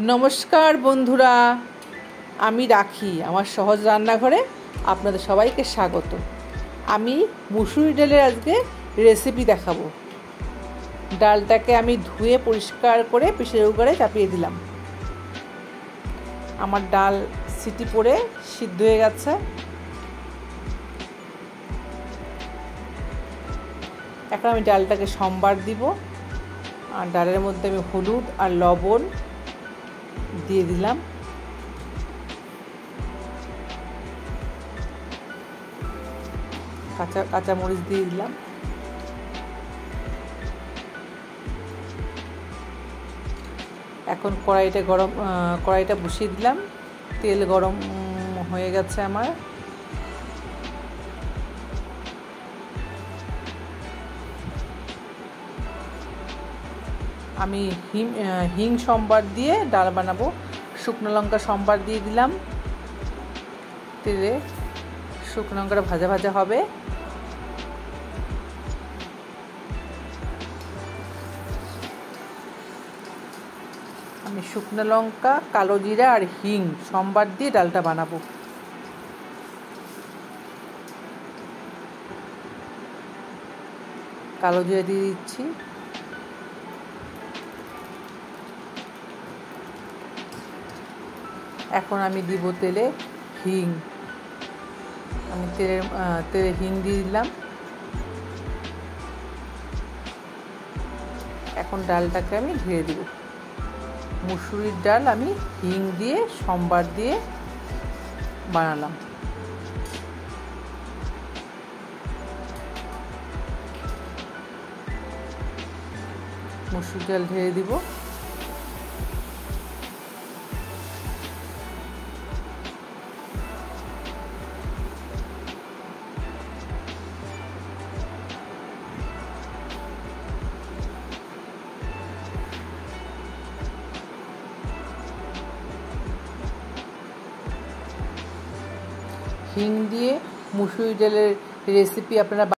নমস্কার বন্ধুরা, আমি রাখি আমার সহজ রান্নাঘরে আপনাদের সবাইকে স্বাগত। আমি মুসুরি ডালের আজকে রেসিপি দেখাবো। ডালটাকে আমি ধুয়ে পরিষ্কার করে প্রেসার কুকারে চাপিয়ে দিলাম। আমার ডাল সিটি পড়ে সিদ্ধ হয়ে গেছে। এখন আমি ডালটাকে সম্বার দিব, আর ডালের মধ্যে আমি হলুদ আর লবণ দিয়ে দিলাম। কাঁচামরিচ দিয়ে দিলাম। এখন কড়াইটা বসিয়ে দিলাম। তেল গরম হয়ে গেছে আমার। আমি হিং সম্বার দিয়ে ডাল বানাবো। শুকনো লঙ্কা সম্বার দিয়ে দিলাম তেলে। শুকনো লঙ্কাটা ভাজা ভাজা হবে। আমি শুকনো লঙ্কা, কালো জিরা আর হিং সম্বার দিয়ে ডালটা বানাবো। কালো জিরা দিয়ে দিচ্ছি। এখন আমি দিব তেলে হিং। আমি তেলে হিং দিয়ে দিলাম। এখন ডালটাকে আমি ঢেলে দিব। মুসুরির ডাল আমি হিং দিয়ে সম্বার দিয়ে বানালাম। মুসুরির ডাল ঢেলে দিব। হিং দিয়ে মুসুরি ডালের রেসিপি আপনারা